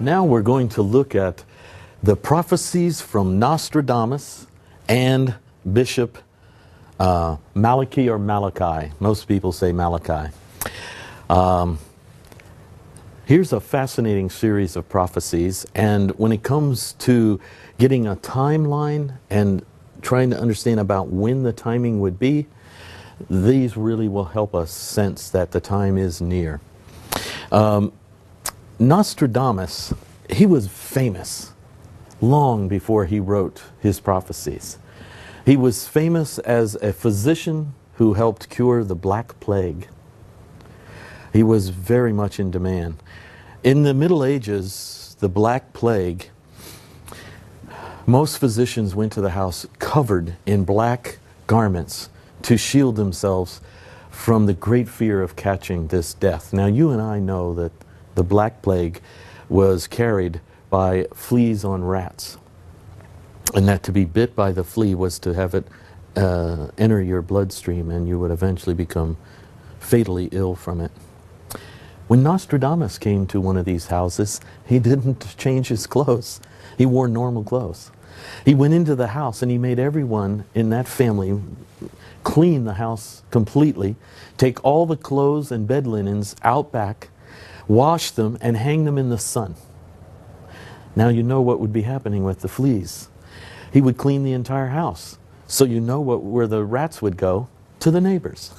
Now we're going to look at the prophecies from Nostradamus and Bishop Malachi or Malachi. Most people say Malachi. Here's a fascinating series of prophecies, and when it comes to getting a timeline and trying to understand about when the timing would be, these really will help us sense that the time is near. Nostradamus, he was famous long before he wrote his prophecies. He was famous as a physician who helped cure the Black Plague. He was very much in demand. In the Middle Ages, the Black Plague, most physicians went to the house covered in black garments to shield themselves from the great fear of catching this death. Now, you and I know that the Black Plague was carried by fleas on rats, and that to be bit by the flea was to have it enter your bloodstream, and you would eventually become fatally ill from it. When Nostradamus came to one of these houses, he didn't change his clothes. He wore normal clothes. He went into the house and he made everyone in that family clean the house completely, take all the clothes and bed linens out back, wash them, and hang them in the sun. Now you know what would be happening with the fleas. He would clean the entire house. So you know where the rats would go? To the neighbors.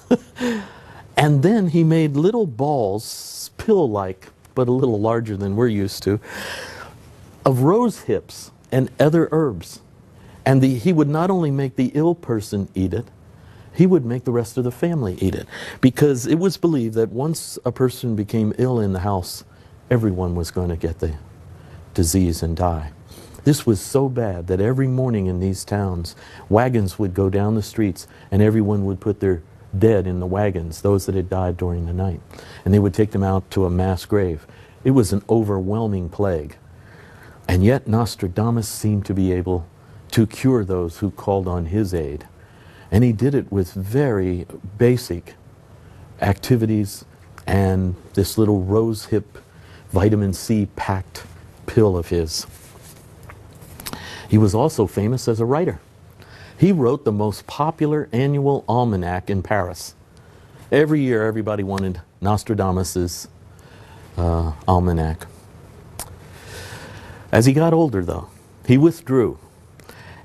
And then he made little balls, pill-like, but a little larger than we're used to, of rose hips and other herbs. And he would not only make the ill person eat it, he would make the rest of the family eat it. Because it was believed that once a person became ill in the house, everyone was going to get the disease and die. This was so bad that every morning in these towns, wagons would go down the streets and everyone would put their dead in the wagons, those that had died during the night. And they would take them out to a mass grave. It was an overwhelming plague. And yet Nostradamus seemed to be able to cure those who called on his aid. And he did it with very basic activities and this little rose hip vitamin C packed pill of his. He was also famous as a writer. He wrote the most popular annual almanac in Paris. Every year everybody wanted Nostradamus's almanac. As he got older though, he withdrew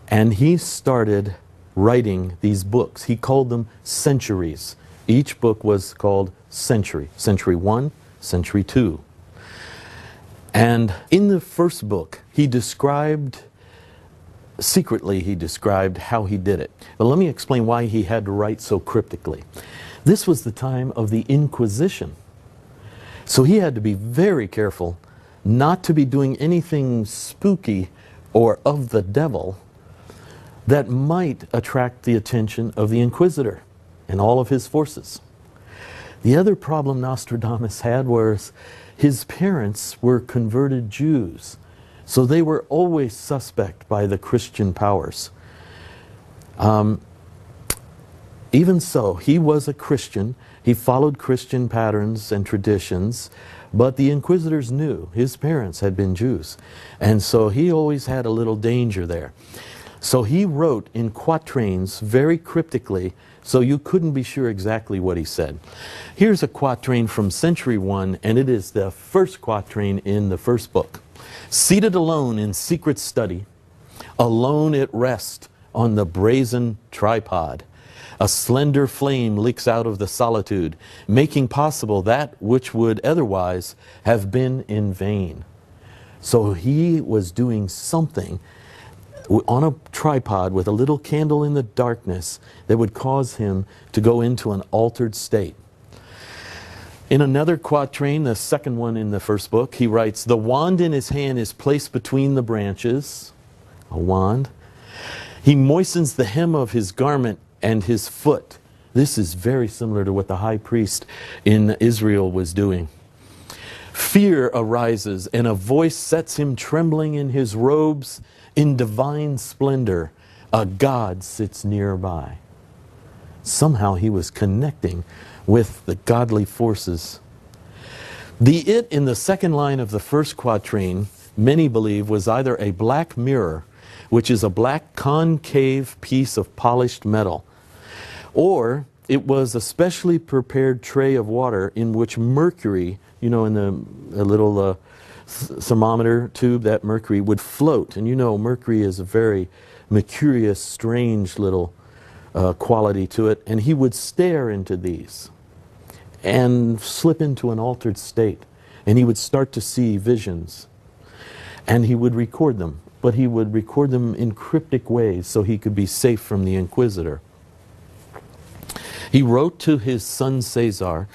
and he started writing these books. He called them centuries. Each book was called Century. Century 1, Century 2. And in the first book, secretly he described how he did it. But let me explain why he had to write so cryptically. This was the time of the Inquisition. So he had to be very careful not to be doing anything spooky or of the devil that might attract the attention of the Inquisitor and all of his forces. The other problem Nostradamus had was his parents were converted Jews. So they were always suspect by the Christian powers. Even so, he was a Christian. He followed Christian patterns and traditions, but the inquisitors knew his parents had been Jews. And so he always had a little danger there. So he wrote in quatrains very cryptically, so you couldn't be sure exactly what he said. Here's a quatrain from Century 1, and it is the first quatrain in the first book. Seated alone in secret study, alone at rest on the brazen tripod, a slender flame leaks out of the solitude, making possible that which would otherwise have been in vain. So he was doing something on a tripod with a little candle in the darkness that would cause him to go into an altered state. In another quatrain, the second one in the first book, he writes, "The wand in his hand is placed between the branches," a wand. "He moistens the hem of his garment and his foot." This is very similar to what the high priest in Israel was doing. "Fear arises, and a voice sets him trembling in his robes. In divine splendor, a God sits nearby." Somehow he was connecting with the godly forces. The it in the second line of the first quatrain, many believe, was either a black mirror, which is a black concave piece of polished metal, or it was a specially prepared tray of water in which mercury, you know, in a little thermometer tube, that mercury would float. And you know, mercury is a very mercurious, strange little quality to it. And he would stare into these and slip into an altered state. And he would start to see visions. And he would record them. But he would record them in cryptic ways so he could be safe from the Inquisitor. He wrote to his son Caesar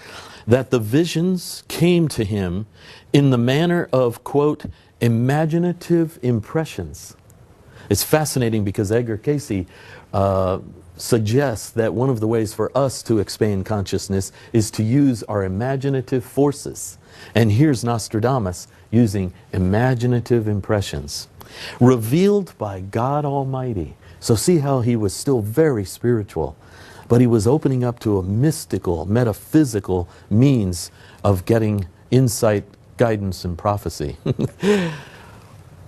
that the visions came to him in the manner of, quote, imaginative impressions. It's fascinating because Edgar Cayce suggests that one of the ways for us to expand consciousness is to use our imaginative forces. And here's Nostradamus using imaginative impressions, revealed by God Almighty. So see how he was still very spiritual, but he was opening up to a mystical, metaphysical means of getting insight, guidance, and prophecy.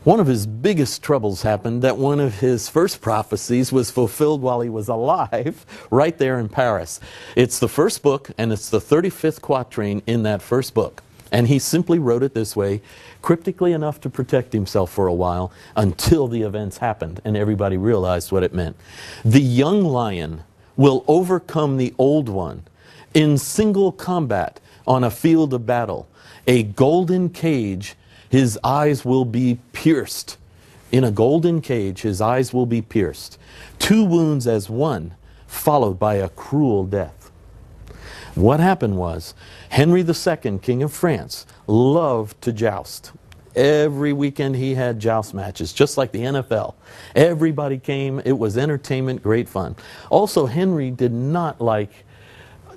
One of his biggest troubles happened that one of his first prophecies was fulfilled while he was alive, right there in Paris. It's the first book, and it's the 35th quatrain in that first book. And he simply wrote it this way, cryptically enough to protect himself for a while, until the events happened and everybody realized what it meant. The young lion will overcome the old one in single combat on a field of battle. A golden cage, his eyes will be pierced. In a golden cage, his eyes will be pierced. 2 wounds as one, followed by a cruel death. What happened was, Henry II, King of France, loved to joust. Every weekend he had joust matches, just like the NFL. Everybody came, it was entertainment, great fun. Also, Henry did not like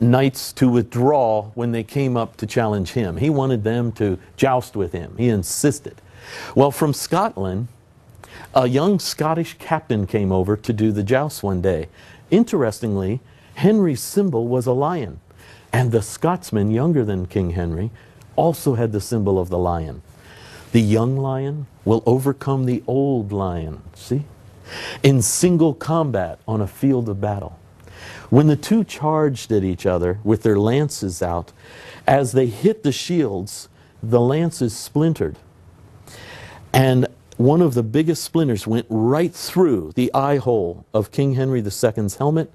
knights to withdraw when they came up to challenge him. He wanted them to joust with him. He insisted. Well, from Scotland, a young Scottish captain came over to do the joust one day. Interestingly, Henry's symbol was a lion. And the Scotsman, younger than King Henry, also had the symbol of the lion. The young lion will overcome the old lion, see? In single combat on a field of battle. When the two charged at each other with their lances out, as they hit the shields, the lances splintered. And one of the biggest splinters went right through the eye hole of King Henry II's helmet,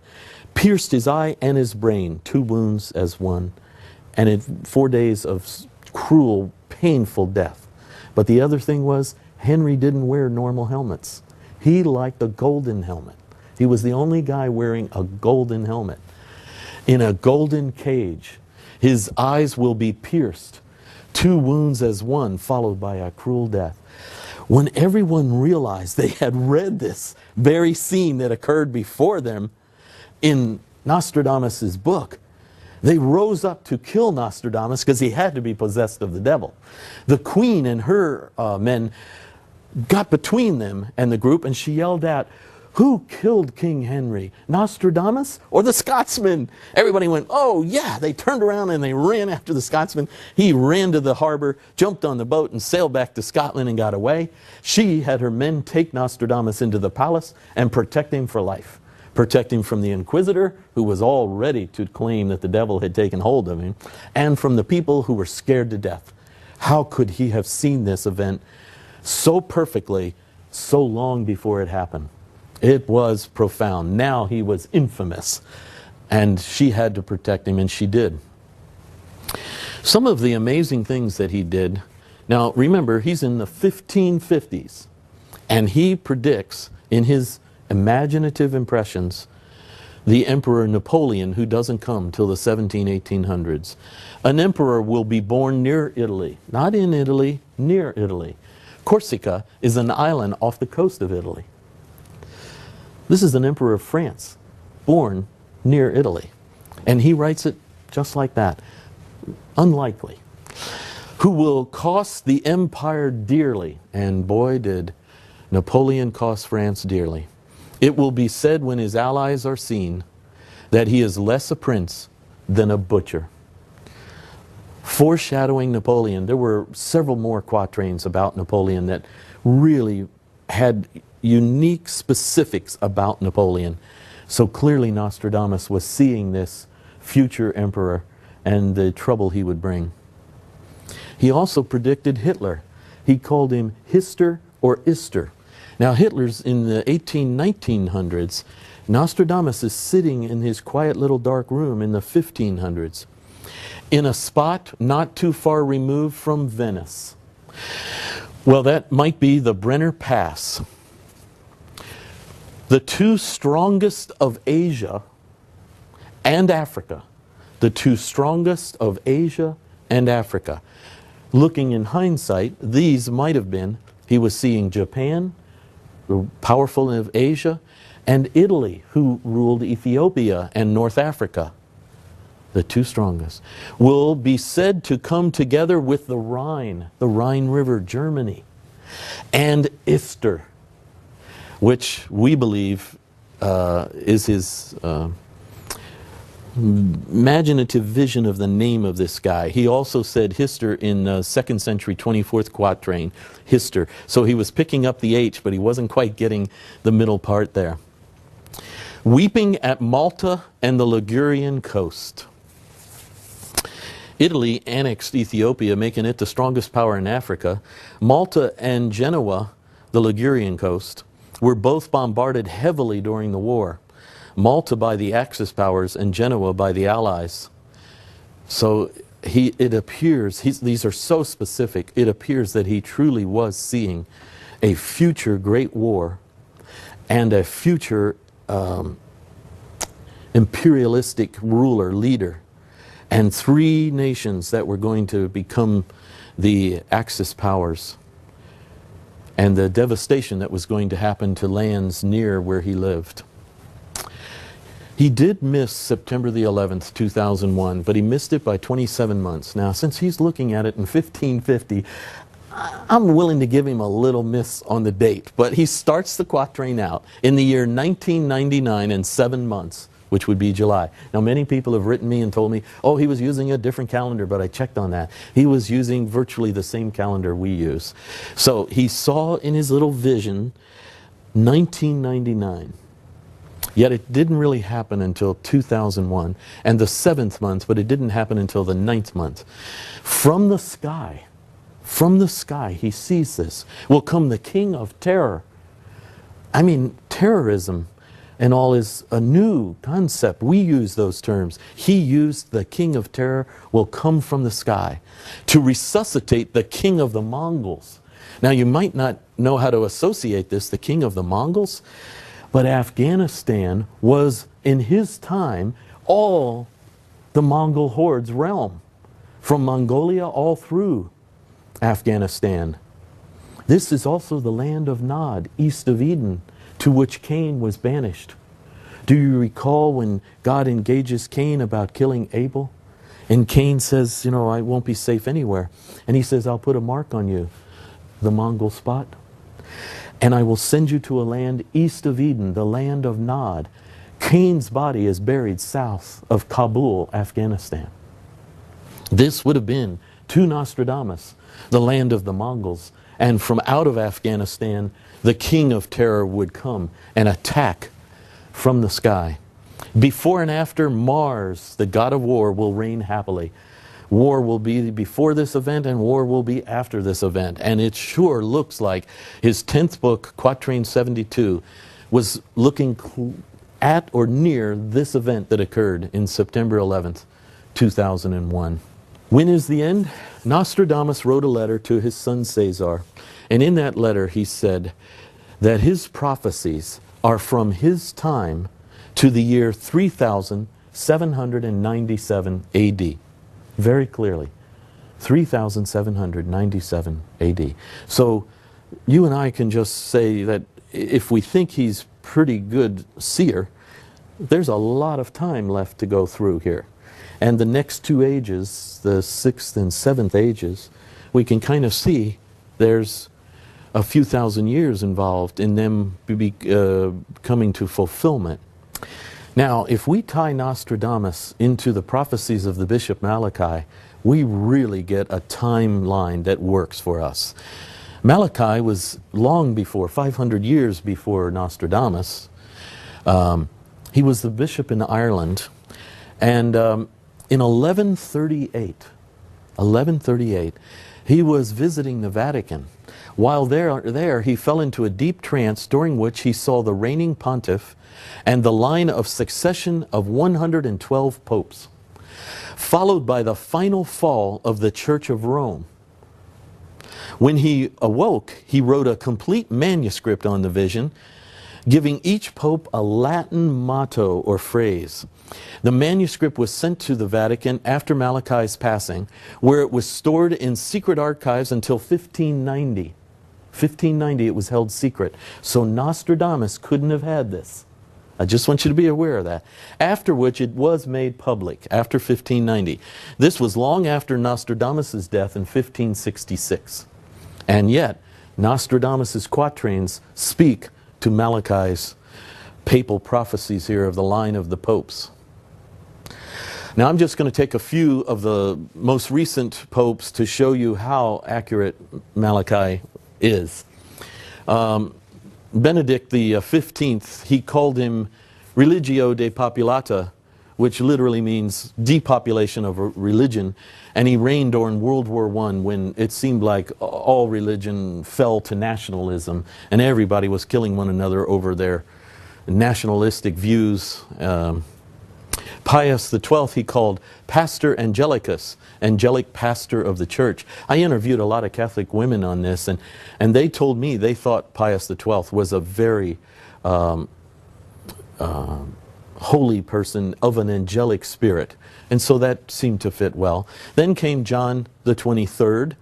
pierced his eye and his brain, 2 wounds as one, and in 4 days of cruel, painful death. But the other thing was, Henry didn't wear normal helmets. He liked a golden helmet. He was the only guy wearing a golden helmet. In a golden cage, his eyes will be pierced, 2 wounds as one, followed by a cruel death. When everyone realized they had read this very scene that occurred before them in Nostradamus' book, they rose up to kill Nostradamus because he had to be possessed of the devil. The queen and her men got between them and the group, and she yelled out, "Who killed King Henry, Nostradamus or the Scotsman?" Everybody went, "Oh yeah." They turned around and they ran after the Scotsman. He ran to the harbor, jumped on the boat and sailed back to Scotland and got away. She had her men take Nostradamus into the palace and protect him for life. Protect him from the Inquisitor, who was all ready to claim that the devil had taken hold of him, and from the people who were scared to death. How could he have seen this event so perfectly, so long before it happened? It was profound. Now he was infamous, and she had to protect him, and she did. Some of the amazing things that he did. Now, remember, he's in the 1550s, and he predicts in his imaginative impressions the Emperor Napoleon, who doesn't come till the 1800s. An emperor will be born near Italy, not in Italy, near Italy. Corsica is an island off the coast of Italy. This is an emperor of France, born near Italy. And he writes it just like that. Unlikely. Who will cost the empire dearly. And boy, did Napoleon cost France dearly. It will be said when his allies are seen that he is less a prince than a butcher. foreshadowing Napoleon. There were several more quatrains about Napoleon that really had unique specifics about Napoleon. So clearly Nostradamus was seeing this future emperor and the trouble he would bring. He also predicted Hitler. He called him Hister or Ister. Now Hitler's in the 1900s. Nostradamus is sitting in his quiet little dark room in the 1500s, in a spot not too far removed from Venice. Well, that might be the Brenner Pass. The two strongest of Asia and Africa. The two strongest of Asia and Africa. Looking in hindsight, these might have been, he was seeing Japan, powerful of Asia, and Italy, who ruled Ethiopia and North Africa. The two strongest will be said to come together with the Rhine River, Germany, and Ister, which we believe is his imaginative vision of the name of this guy. He also said Hister in 2nd century 24th quatrain, Hister. So he was picking up the H, but he wasn't quite getting the middle part there. Weeping at Malta and the Ligurian coast. Italy annexed Ethiopia, making it the strongest power in Africa. Malta and Genoa, the Ligurian coast, were both bombarded heavily during the war. Malta by the Axis powers and Genoa by the Allies. So it appears, these are so specific, it appears that he truly was seeing a future great war and a future imperialistic ruler, leader, and three nations that were going to become the Axis powers, and the devastation that was going to happen to lands near where he lived. He did miss September the 11th, 2001, but he missed it by 27 months. Now, since he's looking at it in 1550, I'm willing to give him a little miss on the date, but he starts the quatrain out in the year 1999 and 7 months, which would be July. Now, many people have written me and told me, oh, he was using a different calendar, but I checked on that. He was using virtually the same calendar we use. So he saw in his little vision 1999. Yet it didn't really happen until 2001 and the 7th month, but it didn't happen until the 9th month. From the sky, he sees this, will come the king of terror. I mean, terrorism and all is a new concept. We use those terms. He used the king of terror will come from the sky to resuscitate the king of the Mongols. Now, you might not know how to associate this, the king of the Mongols, but Afghanistan was, in his time, all the Mongol horde's realm, from Mongolia all through Afghanistan. This is also the land of Nod, east of Eden, to which Cain was banished. Do you recall when God engages Cain about killing Abel? And Cain says, you know, I won't be safe anywhere. And he says, I'll put a mark on you, the Mongol spot. And I will send you to a land east of Eden, the land of Nod. Cain's body is buried south of Kabul, Afghanistan. This would have been, to Nostradamus, the land of the Mongols. And from out of Afghanistan, the king of terror would come and attack from the sky. Before and after, Mars, the god of war, will reign happily. War will be before this event and war will be after this event. And it sure looks like his 10th book, Quatrain 72, was looking at or near this event that occurred in September 11th, 2001. When is the end? Nostradamus wrote a letter to his son Caesar. And in that letter he said that his prophecies are from his time to the year 3797 AD. Very clearly, 3797 AD. So you and I can just say that if we think he's pretty good seer, there's a lot of time left to go through here. And the next two ages, the 6th and 7th ages, we can kind of see there's a few thousand years involved in them coming to fulfillment. Now, if we tie Nostradamus into the prophecies of the Bishop Malachi, we really get a timeline that works for us. Malachi was long before, 500 years before Nostradamus. He was the bishop in Ireland, and in 1138, he was visiting the Vatican. While there, he fell into a deep trance during which he saw the reigning pontiff and the line of succession of 112 popes, followed by the final fall of the Church of Rome. When he awoke, he wrote a complete manuscript on the vision, giving each pope a Latin motto or phrase. The manuscript was sent to the Vatican after Malachi's passing, where it was stored in secret archives until 1590. 1590 it was held secret. So Nostradamus couldn't have had this. I just want you to be aware of that. After which it was made public, after 1590. This was long after Nostradamus' death in 1566. And yet, Nostradamus' quatrains speak to Malachi's papal prophecies here of the line of the popes. Now I'm just going to take a few of the most recent popes to show you how accurate Malachi is. Benedict the 15th, he called him religio de populata, which literally means depopulation of religion, and he reigned during World War I when it seemed like all religion fell to nationalism and everybody was killing one another over their nationalistic views. Pius XII he called Pastor Angelicus, angelic pastor of the church. I interviewed a lot of Catholic women on this, and they told me they thought Pius XII was a very holy person of an angelic spirit. And so that seemed to fit well. Then came John the 23rd,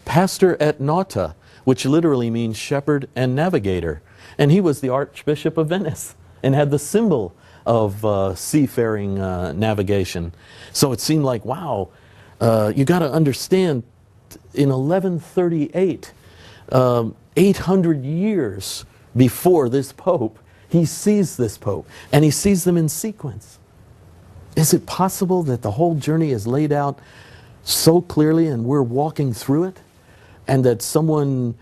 Pastor et Nauta, which literally means shepherd and navigator. And he was the Archbishop of Venice and had the symbol of seafaring navigation. So it seemed like, wow, you got to understand, in 1138, 800 years before this Pope, he sees this Pope, and he sees them in sequence. Is it possible that the whole journey is laid out so clearly and we're walking through it, and that someone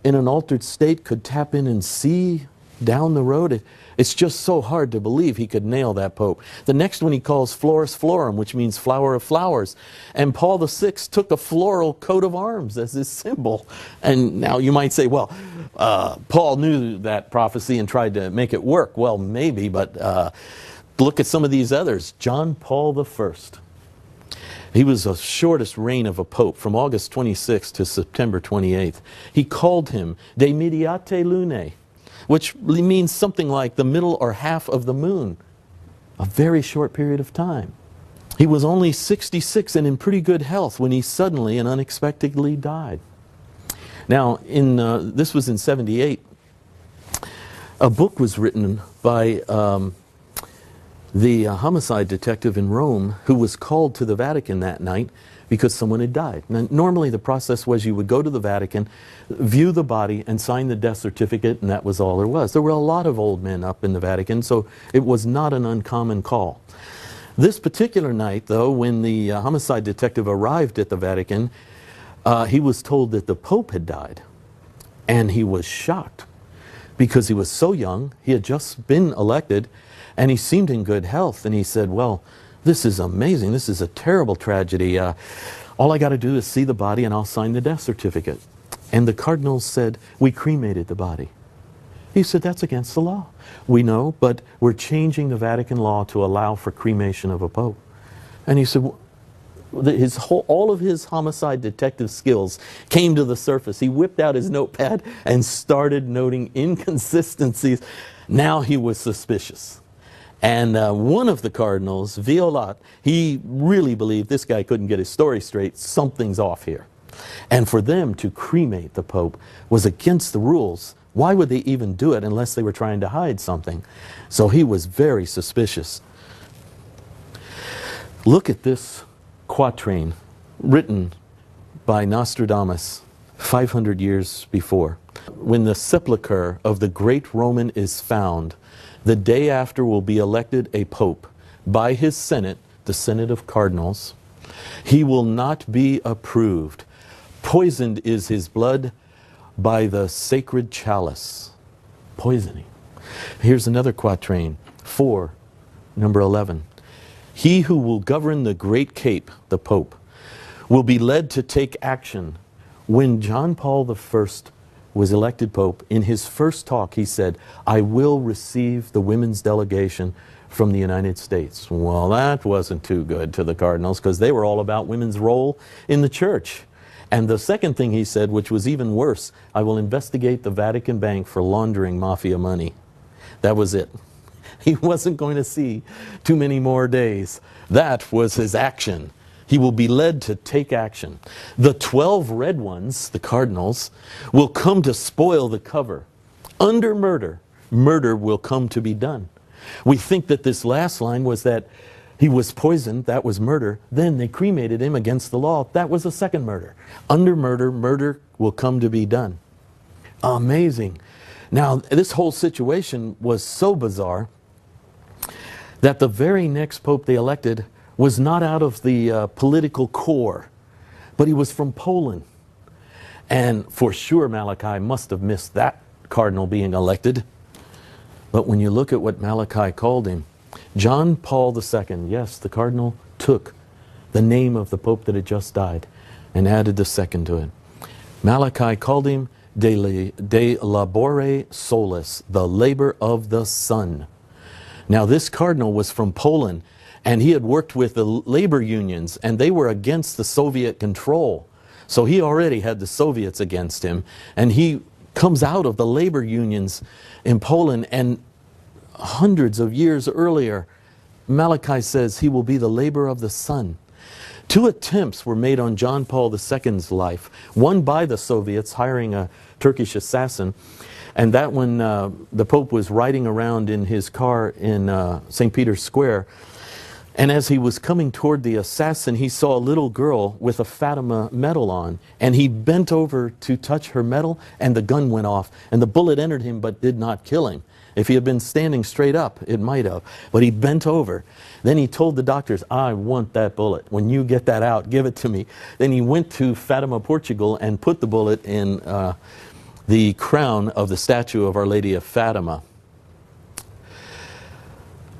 in an altered state could tap in and see down the road? It's just so hard to believe he could nail that Pope. The next one he calls Floris Florum, which means flower of flowers. And Paul VI took a floral coat of arms as his symbol. And now you might say, well, Paul knew that prophecy and tried to make it work. Well, maybe, but look at some of these others. John Paul I. He was the shortest reign of a pope, from August 26th to September 28th. He called him De Mediate Lunae, which means something like the middle or half of the moon. A very short period of time. He was only 66 and in pretty good health when he suddenly and unexpectedly died. Now, this was in 78. A book was written by the homicide detective in Rome, who was called to the Vatican that night because someone had died. Now, normally the process was you would go to the Vatican, view the body, and sign the death certificate, and that was all there was. There were a lot of old men up in the Vatican, so it was not an uncommon call. This particular night, though, when the homicide detective arrived at the Vatican, he was told that the Pope had died. And he was shocked because he was so young, he had just been elected, and he seemed in good health. And he said, well, this is amazing. This is a terrible tragedy. All I got to do is see the body and I'll sign the death certificate. And the cardinals said, we cremated the body. He said, that's against the law. We know, but we're changing the Vatican law to allow for cremation of a pope. And he said, all of his homicide detective skills came to the surface. He whipped out his notepad and started noting inconsistencies. Now he was suspicious. And one of the cardinals, Violat, he really believed this guy couldn't get his story straight. Something's off here. And for them to cremate the Pope was against the rules. Why would they even do it unless they were trying to hide something? So he was very suspicious. Look at this quatrain written by Nostradamus 500 years before. When the sepulchre of the great Roman is found, the day after will be elected a pope by his Senate, the Senate of Cardinals. He will not be approved. Poisoned is his blood by the sacred chalice. Poisoning. Here's another quatrain, 4, number 11. He who will govern the great cape, the Pope, will be led to take action. When John Paul I was elected Pope, in his first talk he said, I will receive the women's delegation from the United States. Well, that wasn't too good to the cardinals because they were all about women's role in the church. And the second thing he said, which was even worse, I will investigate the Vatican Bank for laundering mafia money. That was it. He wasn't going to see too many more days. That was his action. He will be led to take action. The 12 red ones, the cardinals, will come to spoil the cover. Under murder, murder will come to be done. We think that this last line was that he was poisoned, that was murder. Then they cremated him against the law. That was a second murder. Under murder, murder will come to be done. Amazing. Now, this whole situation was so bizarre that the very next pope they elected was not out of the political core, but he was from Poland. And for sure Malachi must have missed that cardinal being elected. But when you look at what Malachi called him, John Paul II, yes, the cardinal took the name of the pope that had just died and added the second to it. Malachi called him de labore solis, the labor of the sun. Now this cardinal was from Poland, and he had worked with the labor unions, and they were against the Soviet control. So he already had the Soviets against him, and he comes out of the labor unions in Poland, and hundreds of years earlier, Malachi says he will be the labor of the sun. 2 attempts were made on John Paul II's life. One by the Soviets, hiring a Turkish assassin. And that one, the Pope was riding around in his car in St. Peter's Square. And as he was coming toward the assassin, he saw a little girl with a Fatima medal on. And he bent over to touch her medal, and the gun went off. And the bullet entered him but did not kill him. If he had been standing straight up, it might have. But he bent over. Then he told the doctors, I want that bullet. When you get that out, give it to me. Then he went to Fatima, Portugal, and put the bullet in the crown of the statue of Our Lady of Fatima.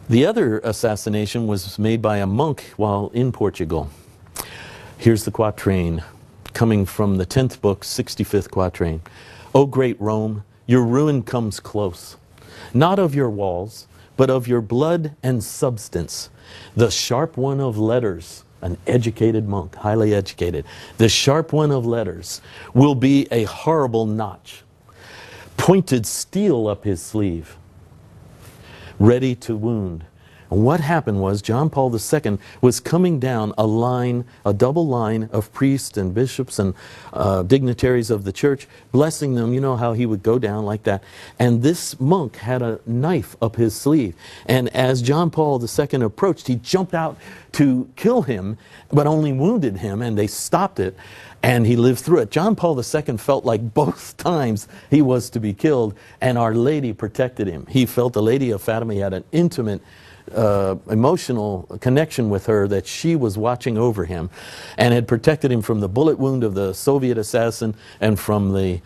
The other assassination was made by a monk while in Portugal. Here's the quatrain, coming from the 10th book, 65th quatrain. O great Rome, your ruin comes close. Not of your walls, but of your blood and substance. The sharp one of letters, an educated monk, highly educated, the sharp one of letters will be a horrible notch. Pointed steel up his sleeve, ready to wound. And what happened was John Paul II was coming down a line, a double line of priests and bishops and dignitaries of the church, blessing them. You know how he would go down like that. And this monk had a knife up his sleeve. And as John Paul II approached, he jumped out to kill him, but only wounded him, and they stopped it. And he lived through it. John Paul II felt like both times he was to be killed, and Our Lady protected him. He felt the Lady of Fatima, he had an intimate emotional connection with her, that she was watching over him and had protected him from the bullet wound of the Soviet assassin and from the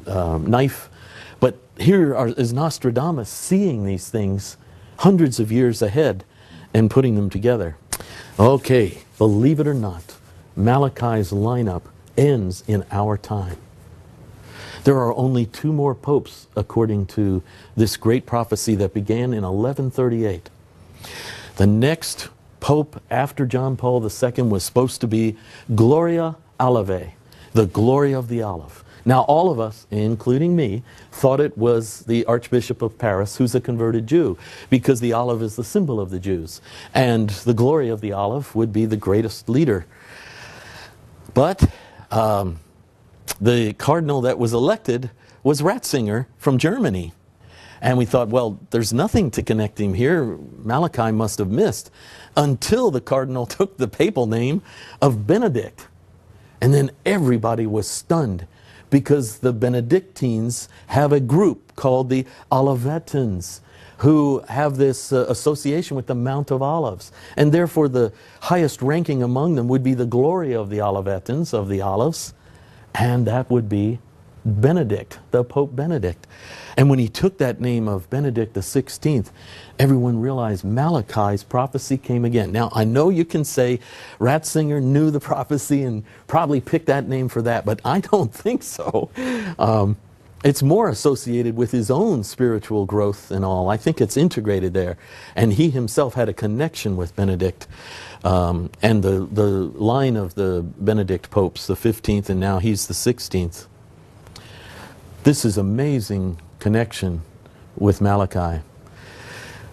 knife. But here is Nostradamus seeing these things hundreds of years ahead and putting them together. Okay, believe it or not, Malachi's lineup ends in our time. There are only 2 more popes according to this great prophecy that began in 1138. The next pope after John Paul II was supposed to be Gloria Olivae, the glory of the olive. Now all of us, including me, thought it was the Archbishop of Paris, who's a converted Jew, because the olive is the symbol of the Jews. And the glory of the olive would be the greatest leader. But the cardinal that was elected was Ratzinger from Germany. And we thought, well, there's nothing to connect him here. Malachi must have missed. Until the cardinal took the papal name of Benedict. And then everybody was stunned because the Benedictines have a group called the Olivetans, who have this association with the Mount of Olives. And therefore the highest ranking among them would be the glory of the Olivetans, of the olives, and that would be Benedict, the Pope Benedict. And when he took that name of Benedict the 16th, everyone realized Malachi's prophecy came again. Now, I know you can say Ratzinger knew the prophecy and probably picked that name for that, but I don't think so. It's more associated with his own spiritual growth and all. I think it's integrated there. And he himself had a connection with Benedict. And the line of the Benedict popes, the 15th, and now he's the 16th. This is amazing connection with Malachi.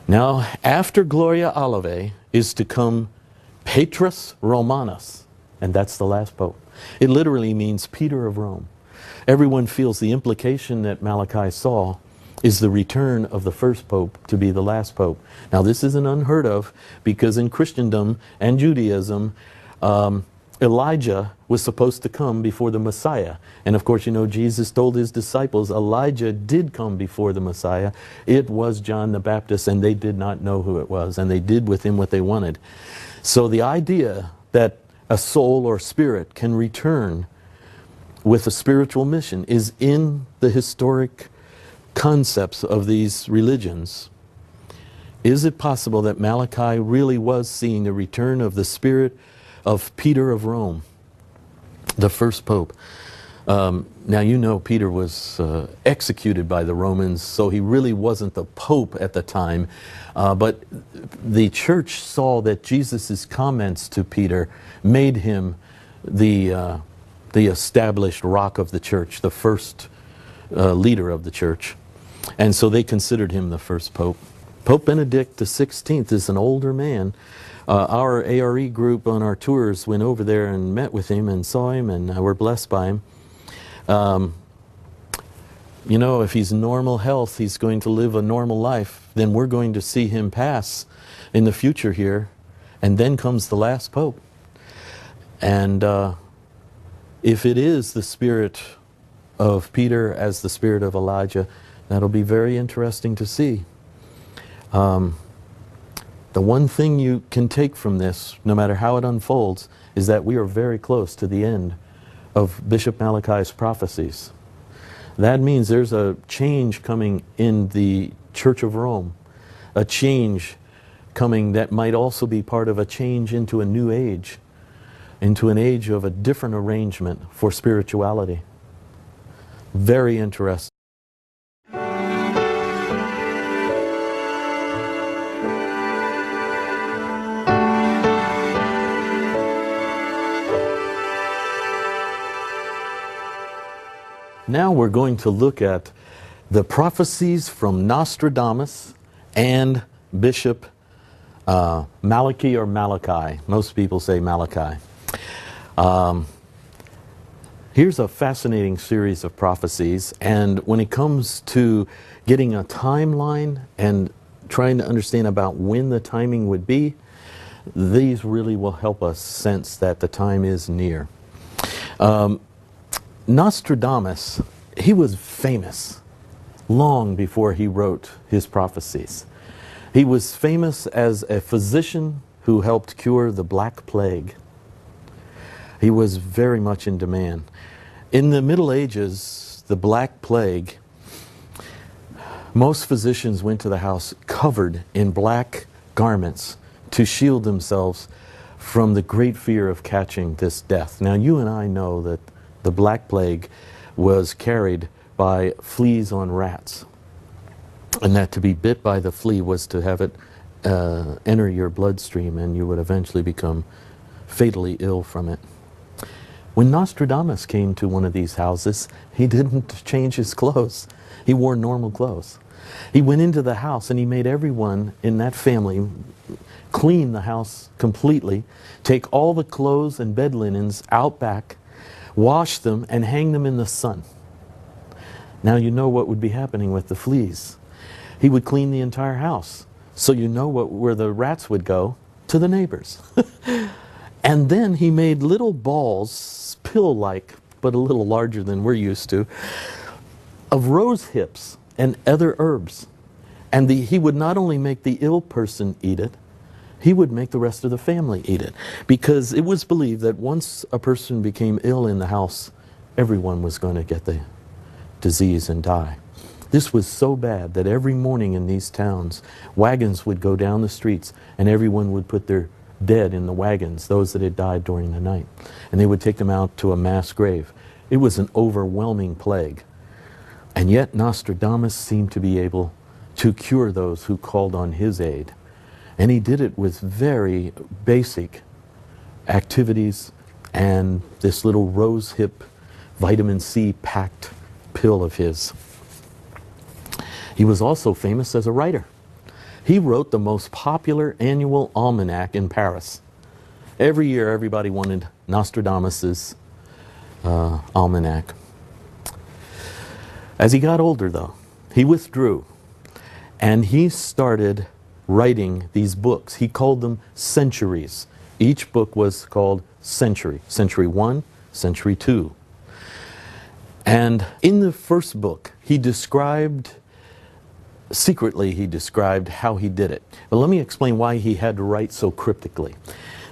Now, after Gloria Olivae is to come Petrus Romanus, and that's the last pope. It literally means Peter of Rome. Everyone feels the implication that Malachi saw is the return of the first pope to be the last pope. Now, this isn't unheard of, because in Christendom and Judaism, Elijah was supposed to come before the Messiah. And of course, you know, Jesus told his disciples Elijah did come before the Messiah. It was John the Baptist, and they did not know who it was, and they did with him what they wanted. So the idea that a soul or spirit can return with a spiritual mission is in the historic concepts of these religions. Is it possible that Malachi really was seeing the return of the spirit of Peter of Rome, the first pope? Now, you know, Peter was executed by the Romans, so he really wasn't the pope at the time. But the church saw that Jesus' comments to Peter made him the established rock of the church, the first leader of the church. And so they considered him the first pope. Pope Benedict the 16th is an older man. Our ARE group on our tours went over there and met with him and saw him, and were blessed by him. You know, if he's normal health, he's going to live a normal life, then we're going to see him pass in the future here, and then comes the last pope. And if it is the spirit of Peter as the spirit of Elijah, that'll be very interesting to see. The one thing you can take from this, no matter how it unfolds, is that we are very close to the end of Bishop Malachi's prophecies. That means there's a change coming in the Church of Rome, a change coming that might also be part of a change into a new age, into an age of a different arrangement for spirituality. Very interesting. Now we're going to look at the prophecies from Nostradamus and Bishop Malachi or Malachi. Most people say Malachi. Here's a fascinating series of prophecies, and when it comes to getting a timeline and trying to understand about when the timing would be, these really will help us sense that the time is near. Nostradamus, he was famous long before he wrote his prophecies. He was famous as a physician who helped cure the Black Plague. He was very much in demand. In the Middle Ages, the Black Plague, most physicians went to the house covered in black garments to shield themselves from the great fear of catching this death. Now, you and I know that the Black Plague was carried by fleas on rats, and that to be bit by the flea was to have it enter your bloodstream, and you would eventually become fatally ill from it. When Nostradamus came to one of these houses, he didn't change his clothes. He wore normal clothes. He went into the house and he made everyone in that family clean the house completely, take all the clothes and bed linens out back, wash them, and hang them in the sun. Now you know what would be happening with the fleas. He would clean the entire house. So you know where the rats would go? To the neighbors. And then he made little balls, pill-like but a little larger than we're used to, of rose hips and other herbs. And he would not only make the ill person eat it, he would make the rest of the family eat it. Because it was believed that once a person became ill in the house, everyone was going to get the disease and die. This was so bad that every morning in these towns, wagons would go down the streets and everyone would put their dead in the wagons, those that had died during the night. And they would take them out to a mass grave. It was an overwhelming plague. And yet Nostradamus seemed to be able to cure those who called on his aid. And he did it with very basic activities and this little rose hip vitamin C packed pill of his. He was also famous as a writer. He wrote the most popular annual almanac in Paris. Every year everybody wanted Nostradamus's almanac. As he got older though, he withdrew and he started writing these books. He called them centuries. Each book was called Century. Century 1, Century 2. And in the first book, secretly he described how he did it. But let me explain why he had to write so cryptically.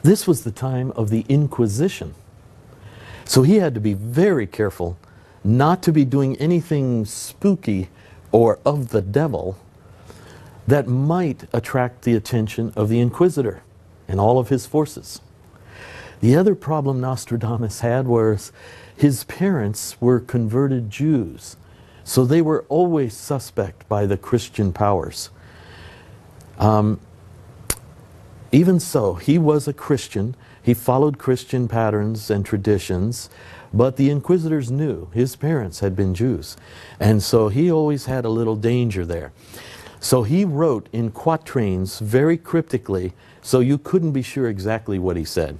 This was the time of the Inquisition. So he had to be very careful not to be doing anything spooky or of the devil that might attract the attention of the Inquisitor and all of his forces. The other problem Nostradamus had was his parents were converted Jews, so they were always suspect by the Christian powers. Even so, he was a Christian. He followed Christian patterns and traditions, but the Inquisitors knew his parents had been Jews, and so he always had a little danger there. So he wrote in quatrains very cryptically, so you couldn't be sure exactly what he said.